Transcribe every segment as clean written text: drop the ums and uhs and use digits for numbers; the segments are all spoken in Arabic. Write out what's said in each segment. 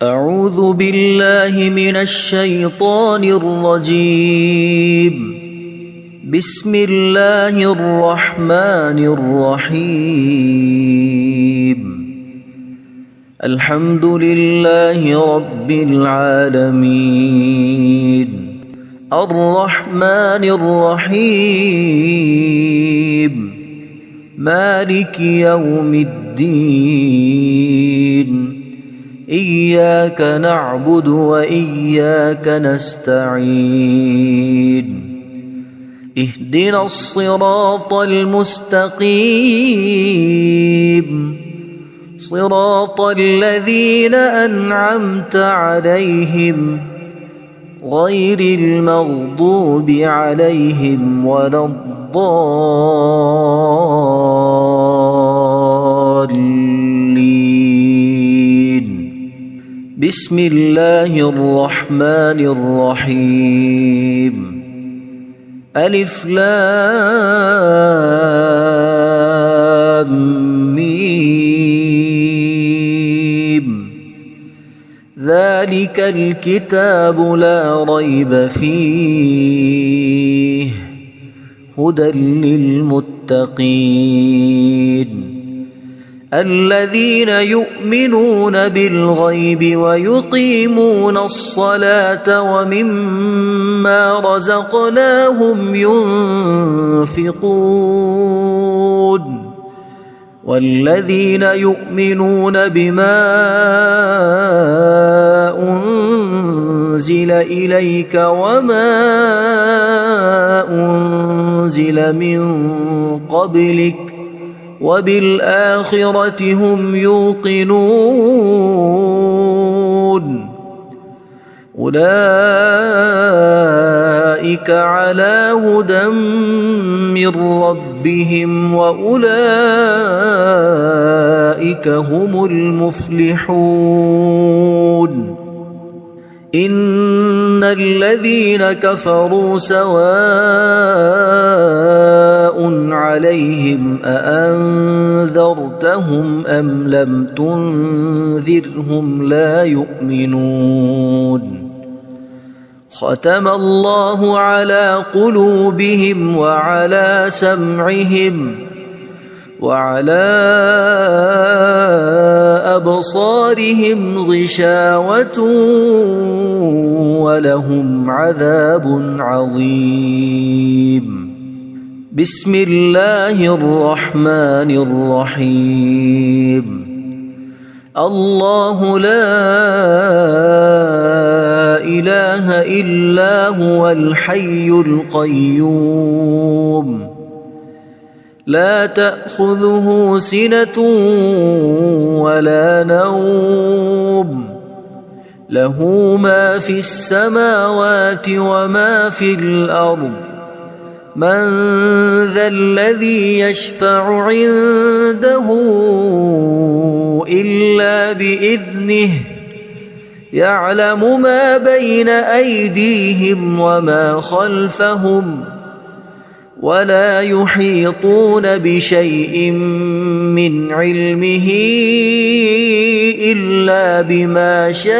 أعوذ بالله من الشيطان الرجيم. بسم الله الرحمن الرحيم. الحمد لله رب العالمين الرحمن الرحيم مالك يوم الدين إياك نعبد وإياك نستعين اهدنا الصراط المستقيم صراط الذين أنعمت عليهم غير المغضوب عليهم ولا الضالين. بسم الله الرحمن الرحيم. ألف لام ميم. ذلك الكتاب لا ريب فيه هدى للمتقين الذين يؤمنون بالغيب ويقيمون الصلاة ومما رزقناهم ينفقون والذين يؤمنون بما أنزل إليك وما أنزل من قبلك وبالآخرة هم يوقنون أولئك على هدى من ربهم وأولئك هم المفلحون. إن الذين كفروا سواء عليهم أأنذرتهم أم لم تنذرهم لا يؤمنون. ختم الله على قلوبهم وعلى سمعهم وعلى أبصارهم غشاوة ولهم عذاب عظيم. بسم الله الرحمن الرحيم. الله لا إله إلا هو الحي القيوم لا تأخذه سنة ولا نوم له ما في السماوات وما في الأرض. من ذا الذي يشفع عنده إلا بإذنه يعلم ما بين أيديهم وما خلفهم ولا يحيطون بشيء من علمه إلا بما شاء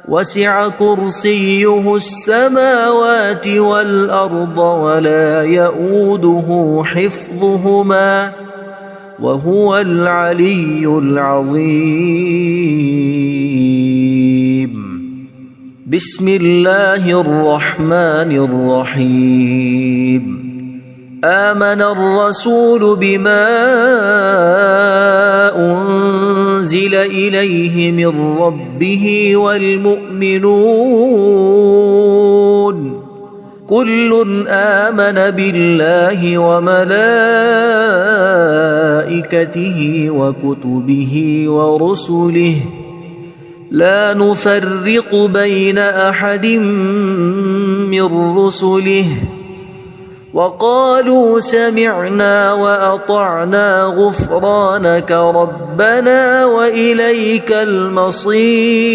وسع كرسيه السماوات والأرض ولا يؤوده حفظهما وهو العلي العظيم. بسم الله الرحمن الرحيم. آمن الرسول بما أنزل إليه من ربه والمؤمنون كل آمن بالله وملائكته وكتبه ورسله لا نفرق بين أحد من رسله وقالوا سمعنا وأطعنا غفرانك ربنا وإليك المصير.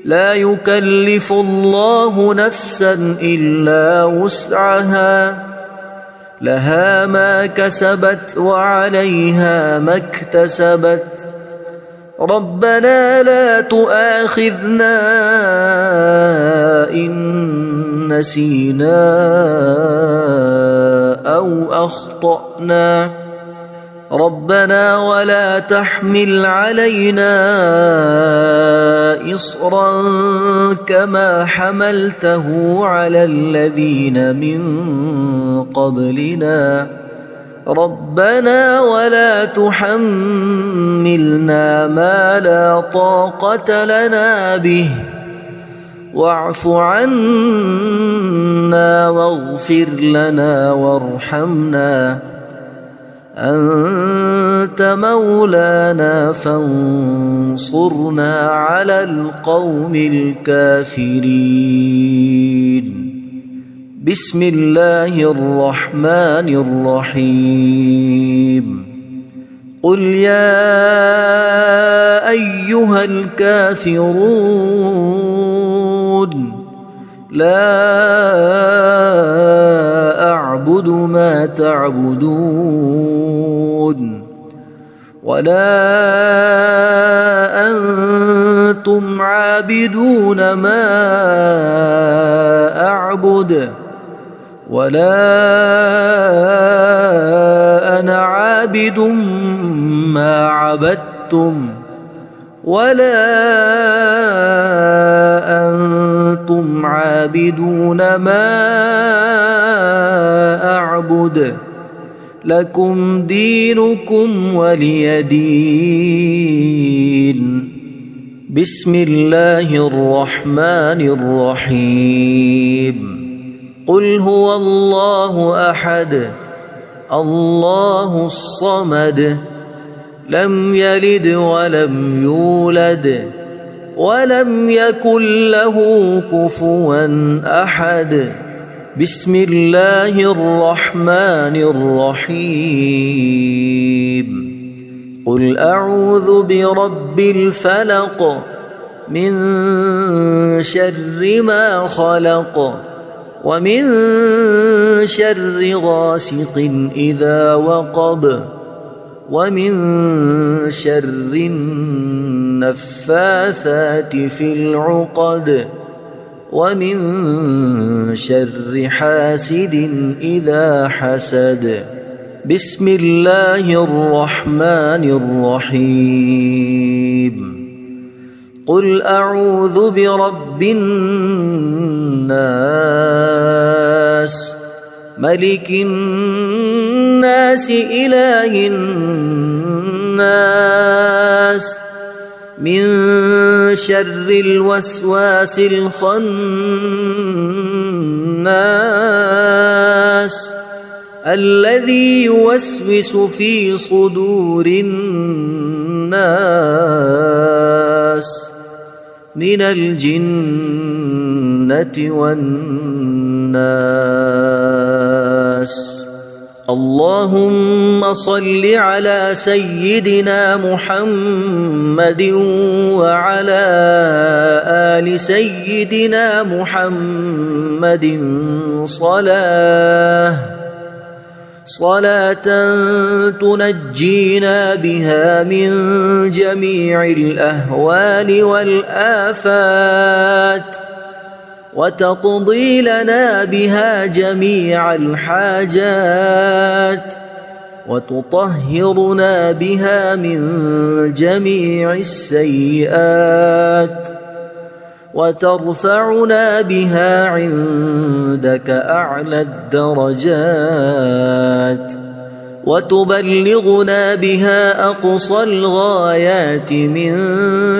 لا يكلف الله نفسا إلا وسعها لها ما كسبت وعليها ما اكتسبت ربنا لا تؤاخذنا إن نسينا أو أخطأنا ربنا ولا تحمل علينا إصرا كما حملته على الذين من قبلنا ربنا ولا تحملنا ما لا طاقة لنا به واعف عنا واغفر لنا وارحمنا أنت مولانا فانصرنا على القوم الكافرين بسم الله الرحمن الرحيم قل يا أيها الكافرون لا أعبد ما تعبدون ولا أنتم عابدون ما أعبد ولا أنا عابد ما عبدتم ولا أنتم عابدون ما أعبد لكم دينكم ولي دين بسم الله الرحمن الرحيم قل هو الله أحد الله الصمد لم يلد ولم يولد ولم يكن له كفوا أحد بسم الله الرحمن الرحيم قل أعوذ برب الفلق من شر ما خلق ومن شر غاسق إذا وقب ومن شر النفاثات في العقد ومن شر حاسد إذا حسد بسم الله الرحمن الرحيم قل أعوذ برب الناس ملك الناس إله الناس من شر الوسواس الخناس الذي يوسوس في صدور الناس من الجنة والناس اللهم صل على سيدنا محمد وعلى آل سيدنا محمد صلاة تنجينا بها من جميع الأهوال والآفات وتقضي لنا بها جميع الحاجات وتطهرنا بها من جميع السيئات وترفعنا بها عندك أعلى الدرجات وتبلغنا بها أقصى الغايات من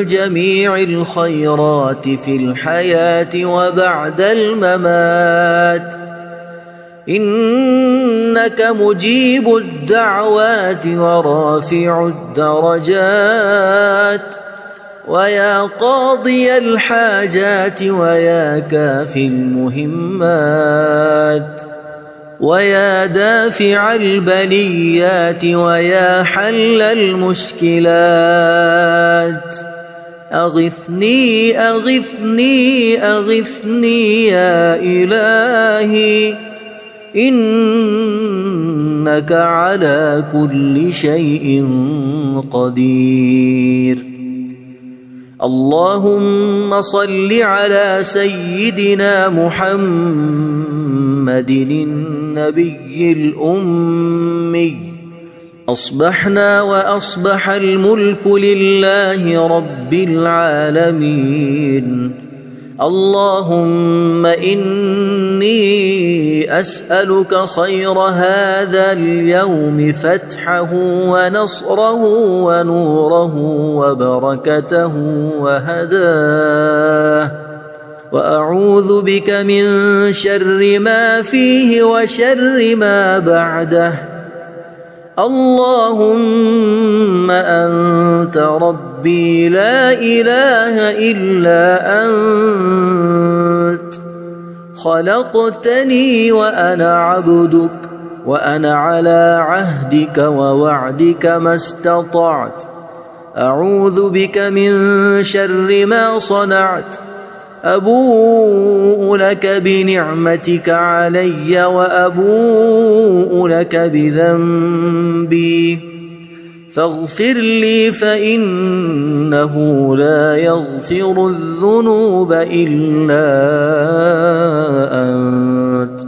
جميع الخيرات في الحياة وبعد الممات إنك مجيب الدعوات ورافع الدرجات ويا قاضي الحاجات ويا كافي المهمات ويا دافع البليات ويا حل المشكلات أغثني أغثني أغثني يا إلهي إنك على كل شيء قدير. اللهم صل على سيدنا محمد النبي الأمي. أصبحنا وأصبح الملك لله رب العالمين. اللهم إني أسألك خير هذا اليوم، فتحه ونصره ونوره وبركته وهداه، وأعوذ بك من شر ما فيه وشر ما بعده. اللهم أنت ربي لا إله إلا أنت، خلقتني وأنا عبدك، وأنا على عهدك ووعدك ما استطعت. أعوذ بك من شر ما صنعت. أبوء لك بنعمتك علي وأبوء لك بذنبي، فاغفر لي فإنه لا يغفر الذنوب إلا أنت.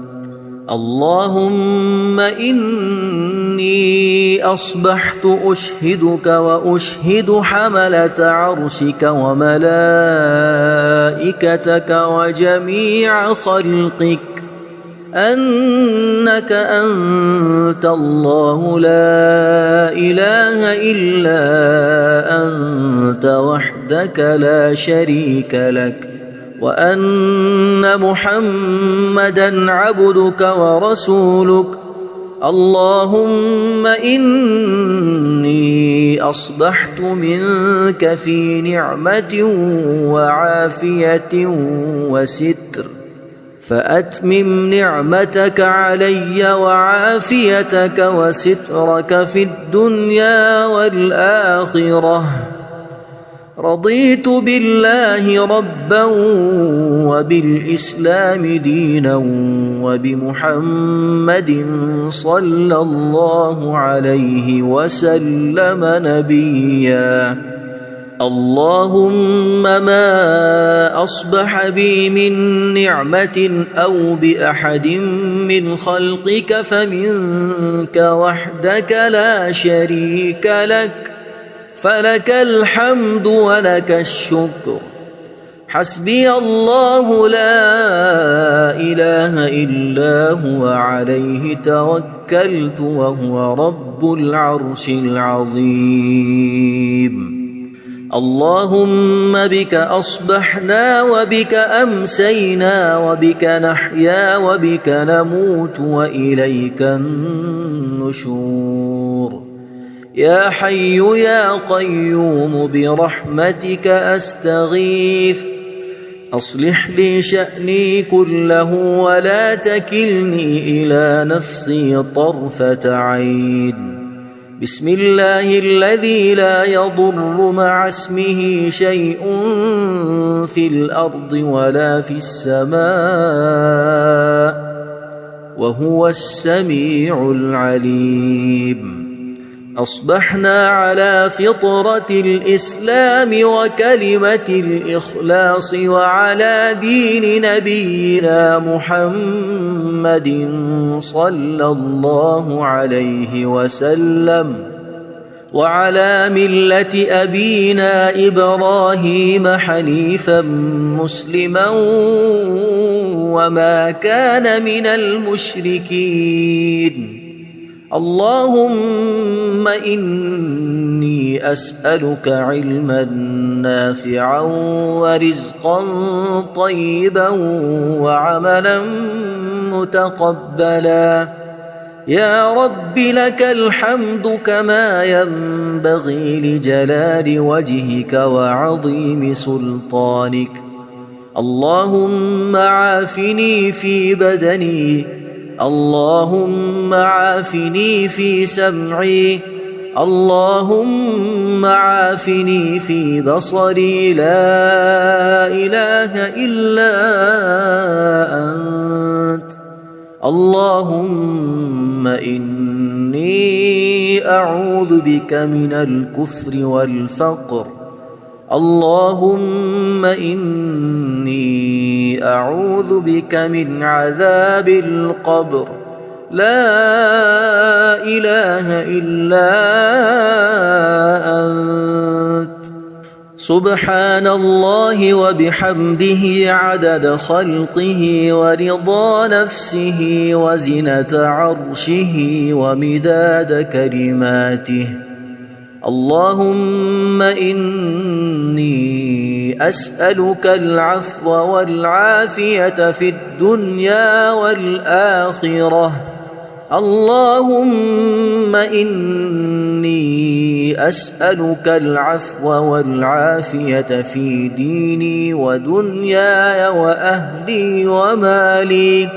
اللهم إني أصبحت أشهدك وأشهد حملة عرشك وملائكتك وجميع خلقك أنك أنت الله لا إله إلا أنت وحدك لا شريك لك، وأن محمدًا عبدك ورسولك. اللهم إني أصبحت منك في نعمة وعافية وستر، فأتمم نعمتك علي وعافيتك وسترك في الدنيا والآخرة. رضيت بالله ربا وبالإسلام دينا وبمحمد صلى الله عليه وسلم نبيا. اللهم ما أصبح بي من نعمة أو بأحد من خلقك فمنك وحدك لا شريك لك، فلك الحمد ولك الشكر. حسبي الله لا إله إلا هو عليه توكلت وهو رب العرش العظيم. اللهم بك أصبحنا وبك أمسينا وبك نحيا وبك نموت وإليك النشور. يا حي يا قيوم برحمتك أستغيث، أصلح لي شأني كله ولا تكلني إلى نفسي طرفة عين. بسم الله الذي لا يضر مع اسمه شيء في الأرض ولا في السماء، وهو السميع العليم. أصبحنا على فطرة الإسلام وكلمة الإخلاص وعلى دين نبينا محمد صلى الله عليه وسلم، وعلى ملة أبينا إبراهيم حنيفا مسلما وما كان من المشركين. اللهم إني أسألك علما نافعا ورزقا طيبا وعملا متقبلا. يا رب لك الحمد كما ينبغي لجلال وجهك وعظيم سلطانك. اللهم عافني في بدني، اللهم عافني في سمعي، اللهم عافني في بصري. لا إله إلا أنت. اللهم إني أعوذ بك من الكفر والفقر. اللهم إني أعوذ بك من عذاب القبر. لا إله إلا أنت. سبحان الله وبحمده عدد خلقه ورضا نفسه وزنة عرشه ومداد كلماته. اللهم إني أسألك العفو والعافية في الدنيا والآخرة. اللهم إني أسألك العفو والعافية في ديني ودنياي وأهلي ومالي.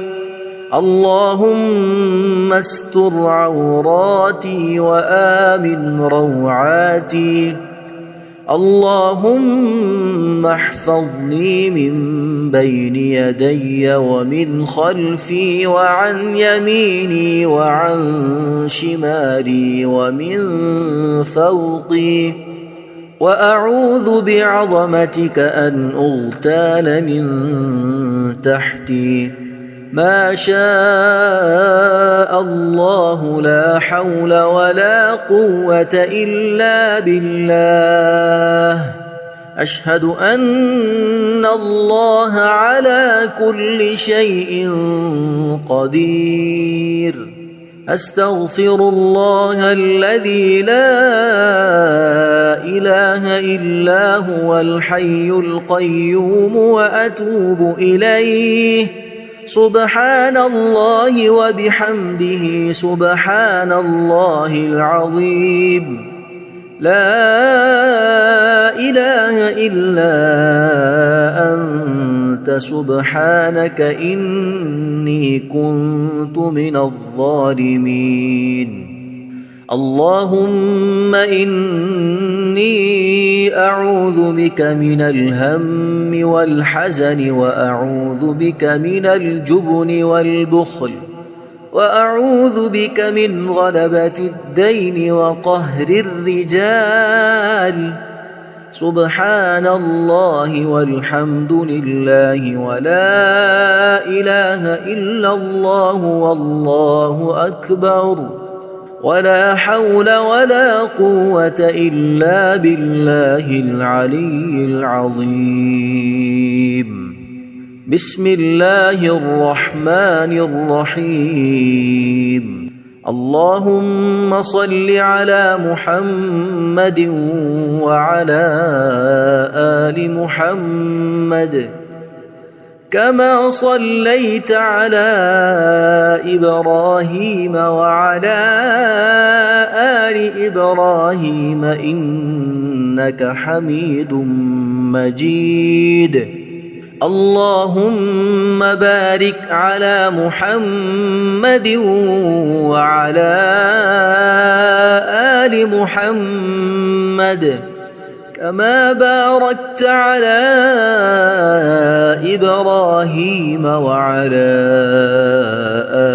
اللهم استر عوراتي وآمن روعاتي. اللهم احفظني من بين يدي ومن خلفي وعن يميني وعن شمالي ومن فوقي. وأعوذ بعظمتك أن أغتال من تحتي. ما شاء الله لا حول ولا قوة إلا بالله. أشهد أن الله على كل شيء قدير. أستغفر الله الذي لا إله إلا هو الحي القيوم وأتوب إليه. سبحان الله وبحمده سبحان الله العظيم. لا إله إلا أنت سبحانك إني كنت من الظالمين. اللهم إني أعوذ بك من الهم والحزن وأعوذ بك من الجبن والبخل وأعوذ بك من غلبة الدين وقهر الرجال. سبحان الله والحمد لله ولا إله إلا الله والله أكبر ولا حول ولا قوة إلا بالله العلي العظيم. بسم الله الرحمن الرحيم. اللهم صل على محمد وعلى آل محمد كما صليت على إبراهيم وعلى آل إبراهيم إنك حميد مجيد. اللهم بارك على محمد وعلى آل محمد كما باركت على إبراهيم وعلى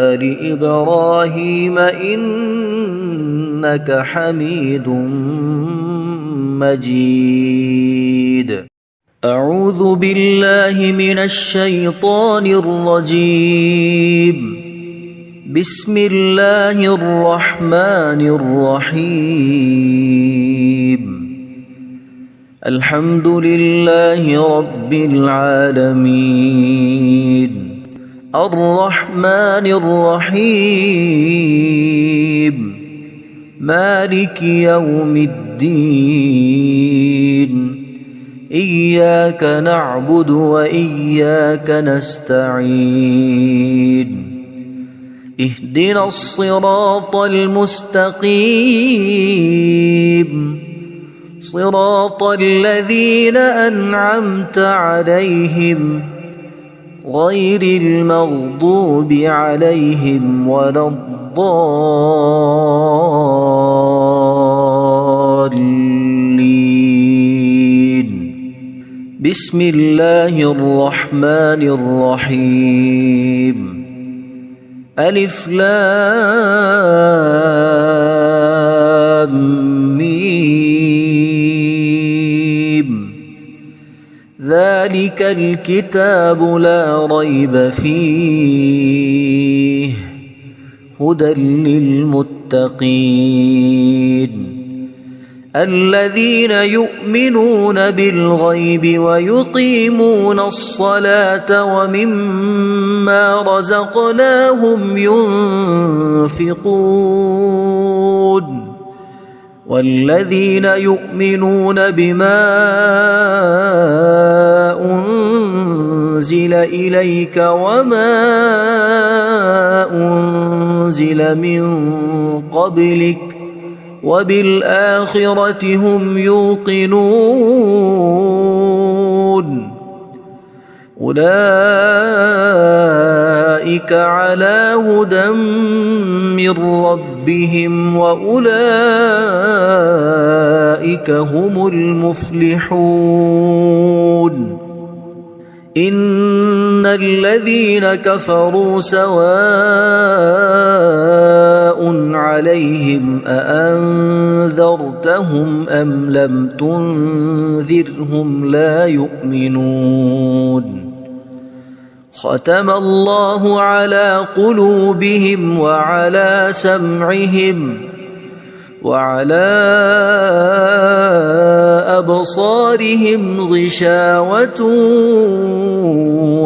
آل إبراهيم إنك حميد مجيد. أعوذ بالله من الشيطان الرجيم. بسم الله الرحمن الرحيم. الحمد لله رب العالمين الرحمن الرحيم مالك يوم الدين. إياك نعبد وإياك نستعين. اهدنا الصراط المستقيم صراط الذين أنعمت عليهم غير المغضوب عليهم ولا الضالين. بسم الله الرحمن الرحيم. ألف لام ميم ذلك الكتاب لا ريب فيه هدى للمتقين الذين يؤمنون بالغيب ويقيمون الصلاة ومما رزقناهم ينفقون والذين يؤمنون بما أنزل إليك وما أنزل من قبلك وبالآخرة هم يوقنون أولئك على هدى من ربهم وأولئك هم المفلحون إن الذين كفروا سواء عليهم أأنذرتهم أم لم تنذرهم لا يؤمنون ختم الله على قلوبهم وعلى سمعهم وعلى أبصارهم غشاوة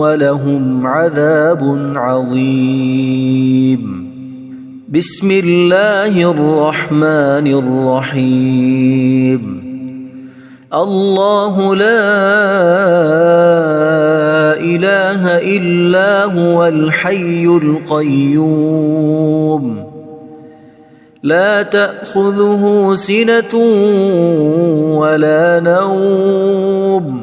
ولهم عذاب عظيم بسم الله الرحمن الرحيم الله لا إله إلا هو الحي القيوم لا تأخذه سنة ولا نوم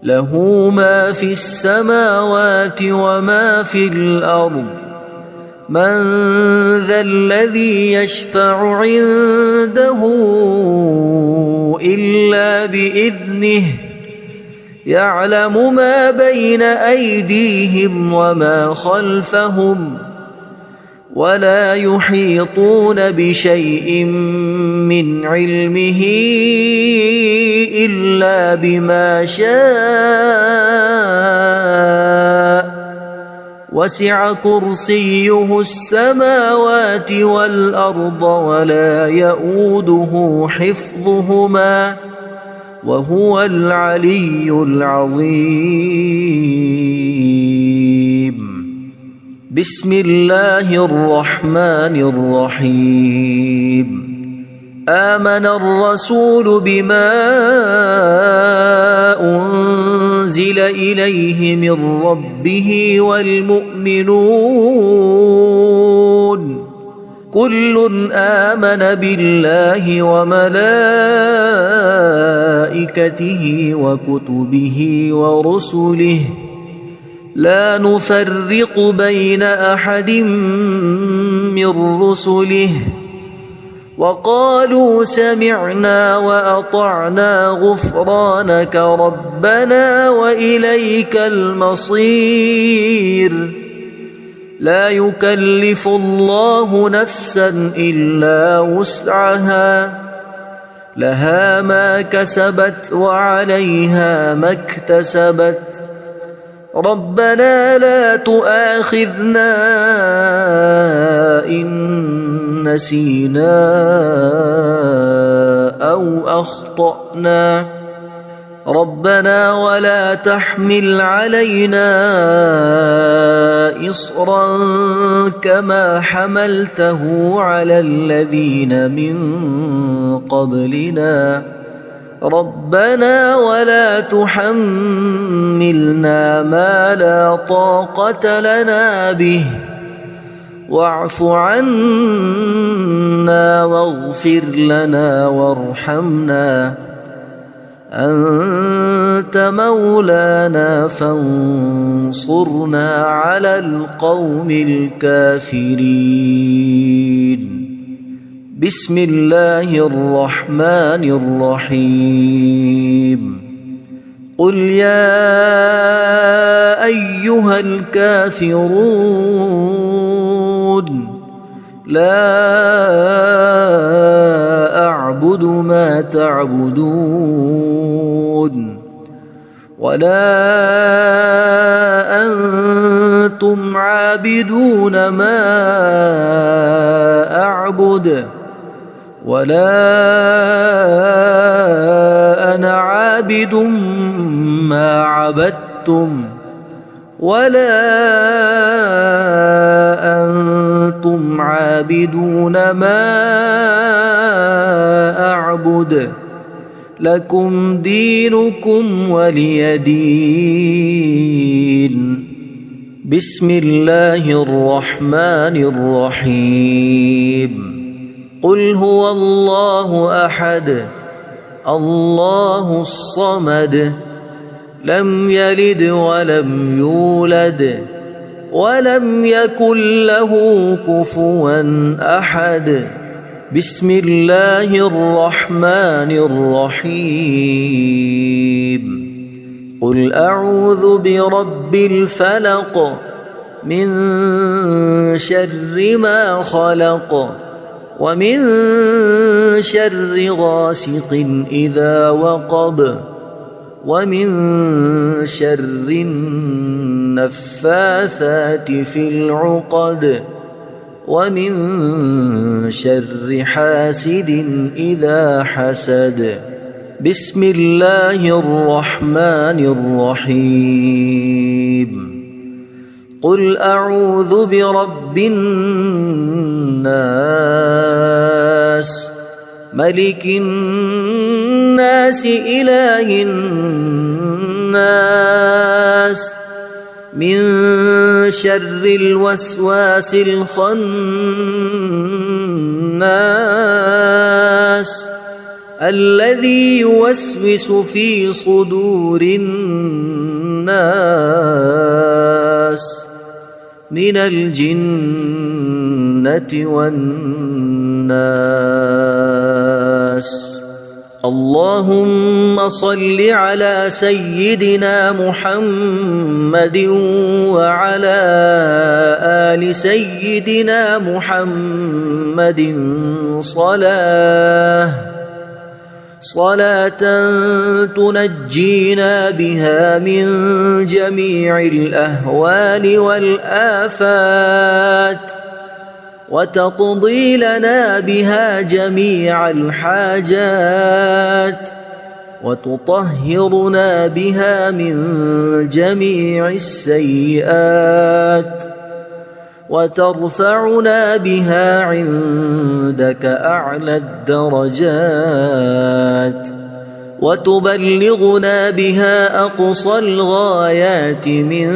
له ما في السماوات وما في الأرض من ذا الذي يشفع عنده إلا بإذنه يعلم ما بين أيديهم وما خلفهم ولا يحيطون بشيء من علمه إلا بما شاء وسع كرسيه السماوات والأرض ولا يؤوده حفظهما وهو العلي العظيم بسم الله الرحمن الرحيم آمن الرسول بما أنزل إليه من ربه والمؤمنون كل آمن بالله وملائكته وكتبه ورسله لا نفرق بين أحد من رسله وقالوا سمعنا وأطعنا غفرانك ربنا وإليك المصير لا يكلف الله نفسا إلا وسعها لها ما كسبت وعليها ما اكتسبت ربنا لا تؤاخذنا إن نسينا أو أخطأنا ربنا ولا تحمل علينا إصرا كما حملته على الذين من قبلنا ربنا ولا تحملنا ما لا طاقة لنا به واعف عنا واغفر لنا وارحمنا أنت مولانا فانصرنا على القوم الكافرين بسم الله الرحمن الرحيم قل يا أيها الكافرون لا أعبد ما تعبدون ولا أنتم عابدون ما أعبد ولا أنا عابد ما عبدتم ولا أنتم عابدون ما أعبد لكم دينكم ولي دين. بسم الله الرحمن الرحيم. قل هو الله أحد الله الصمد لم يلد ولم يولد ولم يكن له كفوا أحد. بسم الله الرحمن الرحيم. قل أعوذ برب الفلق من شر ما خلق ومن شر غاسق إذا وقب ومن شر النفاثات في العقد ومن شر حاسد إذا حسد. بسم الله الرحمن الرحيم. قل أعوذ برب الناس ملك الناس إله الناس من شر الوسواس الخناس الذي يوسوس في صدور الناس من الجنة والناس. اللهم صل على سيدنا محمد وعلى آل سيدنا محمد صلاة تنجينا بها من جميع الأهوال والآفات وتقضي لنا بها جميع الحاجات وتطهرنا بها من جميع السيئات وترفعنا بها عندك أعلى الدرجات وتبلغنا بها أقصى الغايات من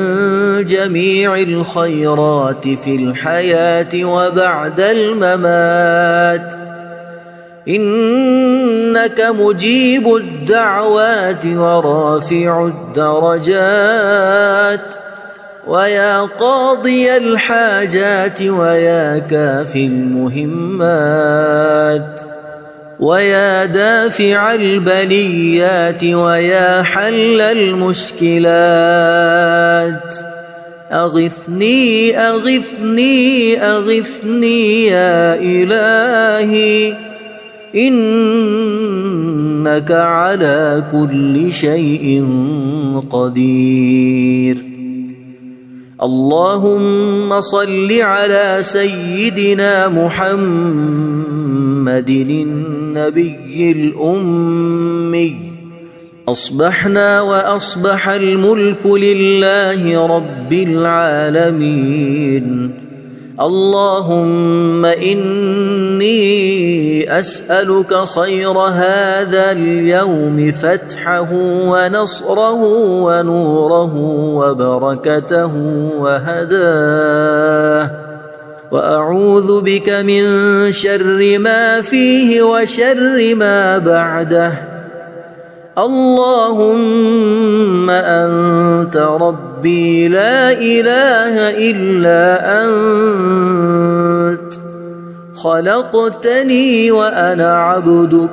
جميع الخيرات في الحياة وبعد الممات. إنك مجيب الدعوات ورافع الدرجات ويا قاضي الحاجات ويا كافي المهمات ويا دافع البليات ويا حل المشكلات. أغثني أغثني أغثني يا إلهي إنك على كل شيء قدير. اللهم صل على سيدنا محمد النبي الأمي. أصبحنا وأصبح الملك لله رب العالمين. اللهم إني أسألك خير هذا اليوم فتحه ونصره ونوره وبركته وهداه وأعوذ بك من شر ما فيه وشر ما بعده. اللهم أنت ربي لا إله إلا أنت خلقتني وأنا عبدك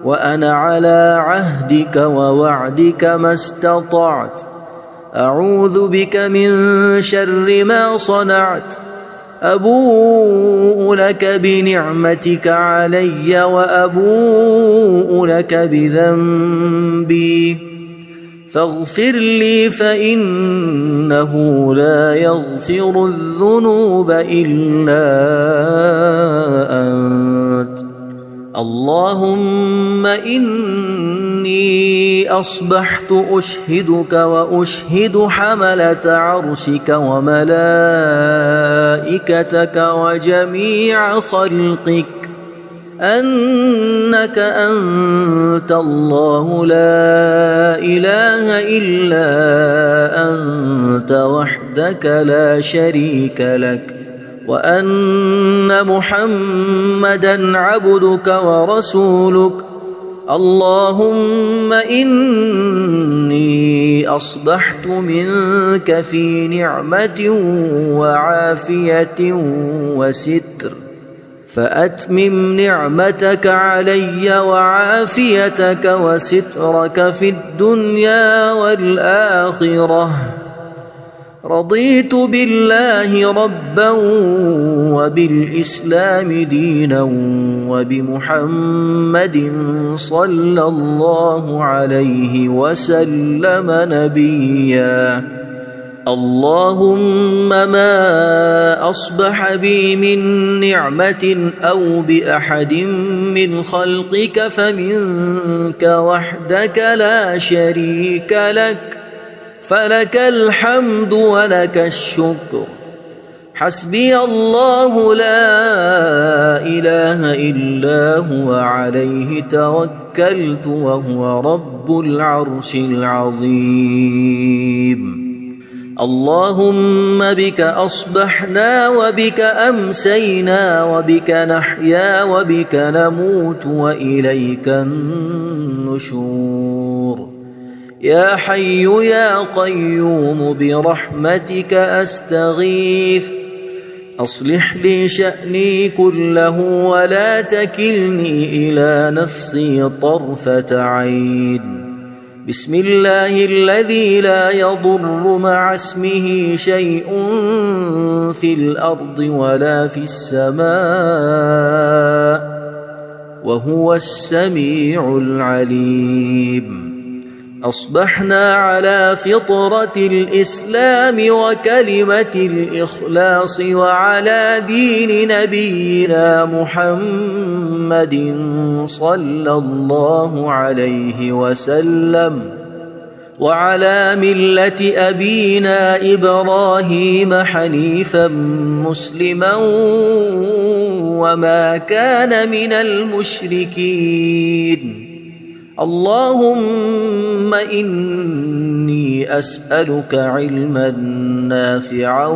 وأنا على عهدك ووعدك ما استطعت. أعوذ بك من شر ما صنعت أبوء لك بنعمتك علي وأبوء لك بذنبي فاغفر لي فإنه لا يغفر الذنوب إلا أنت. اللهم إني أصبحت أشهدك وأشهد حملة عرشك وملائكتك وجميع خلقك أنك أنت الله لا إله إلا أنت وحدك لا شريك لك وأن محمدًا عبدك ورسولك. اللهم إني أصبحت منك في نعمة وعافية وستر فأتمم نعمتك علي وعافيتك وسترك في الدنيا والآخرة. رضيت بالله ربا وبالإسلام دينا وبمحمد صلى الله عليه وسلم نبيا. اللهم ما أصبح بي من نعمة أو بأحد من خلقك فمنك وحدك لا شريك لك فلك الحمد ولك الشكر. حسبي الله لا إله إلا هو عليه توكلت وهو رب العرش العظيم. اللهم بك أصبحنا وبك أمسينا وبك نحيا وبك نموت وإليك النشور. يا حي يا قيوم برحمتك أستغيث أصلح لي شأني كله ولا تكلني إلى نفسي طرفة عين. بسم الله الذي لا يضر مع اسمه شيء في الأرض ولا في السماء وهو السميع العليم. أصبحنا على فطرة الإسلام وكلمة الإخلاص وعلى دين نبينا محمد صلى الله عليه وسلم وعلى ملة أبينا إبراهيم حنيفا مسلما وما كان من المشركين. اللهم إني أسألك علما نافعا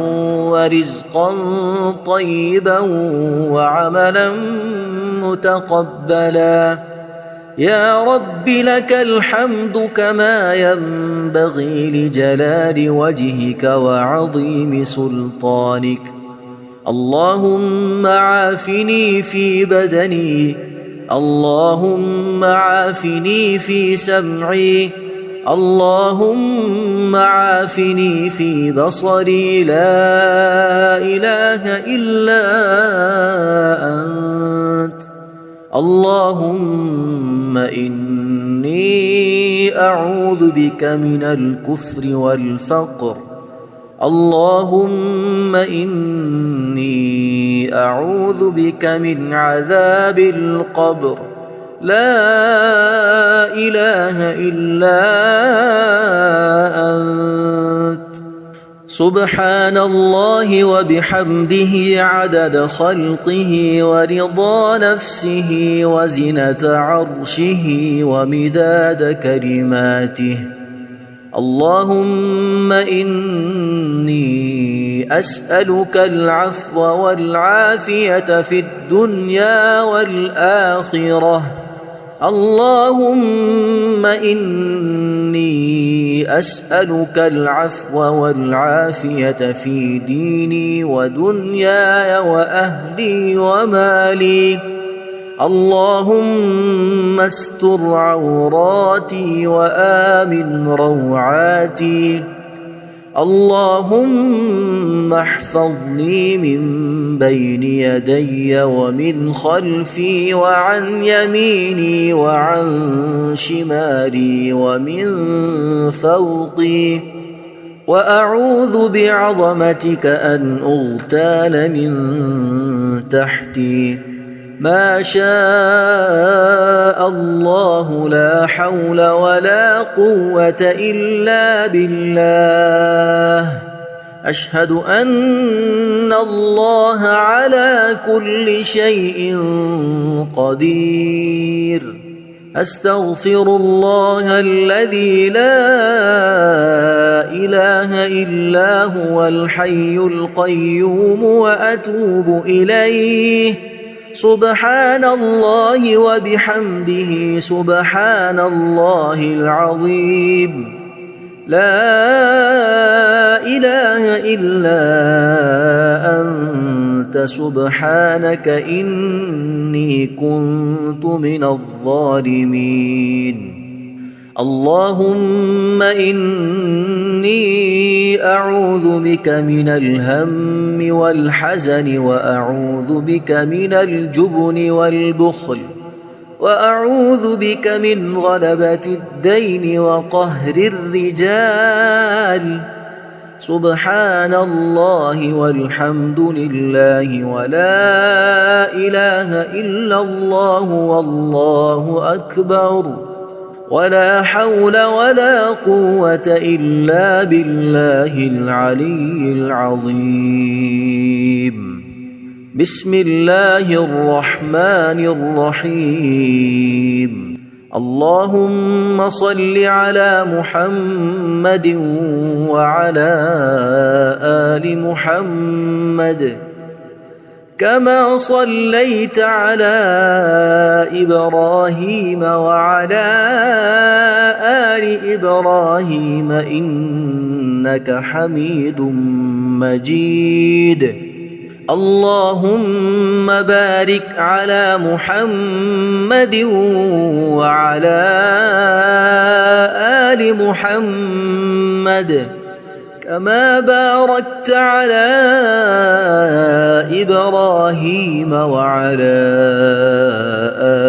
ورزقا طيبا وعملا متقبلا. يا رب لك الحمد كما ينبغي لجلال وجهك وعظيم سلطانك. اللهم عافني في بدني اللهم عافني في سمعي اللهم عافني في بصري لا إله إلا أنت. اللهم إني أعوذ بك من الكفر والفقر. اللهم إني أعوذ بك من عذاب القبر. لا إله إلا أنت. سبحان الله وبحمده عدد خلقه ورضا نفسه وزنة عرشه ومداد كلماته. اللهم إني أسألك العفو والعافية في الدنيا والآخرة. اللهم إني أسألك العفو والعافية في ديني ودنياي وأهلي ومالي. اللهم استر عوراتي وآمن روعاتي. اللهم احفظني من بين يدي ومن خلفي وعن يميني وعن شمالي ومن فوقي، وأعوذ بعظمتك أن أغتال من تحتي. ما شاء الله لا حول ولا قوة إلا بالله. أشهد أن الله على كل شيء قدير. أستغفر الله الذي لا إله إلا هو الحي القيوم وأتوب إليه. سبحان الله وبحمده سبحان الله العظيم. لا إله إلا أنت سبحانك إني كنت من الظالمين. اللهم إني أعوذ بك من الهم والحزن، وأعوذ بك من الجبن والبخل، وأعوذ بك من غلبة الدين وقهر الرجال. سبحان الله والحمد لله ولا إله إلا الله والله أكبر، ولا حول ولا قوة إلا بالله العلي العظيم. بسم الله الرحمن الرحيم. اللهم صل على محمد وعلى آل محمد كما صليت على إبراهيم وعلى آل إبراهيم إنك حميد مجيد. اللهم بارك على محمد وعلى آل محمد كما باركت على إبراهيم وعلى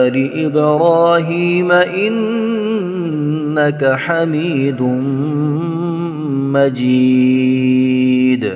آل إبراهيم إنك حميد مجيد.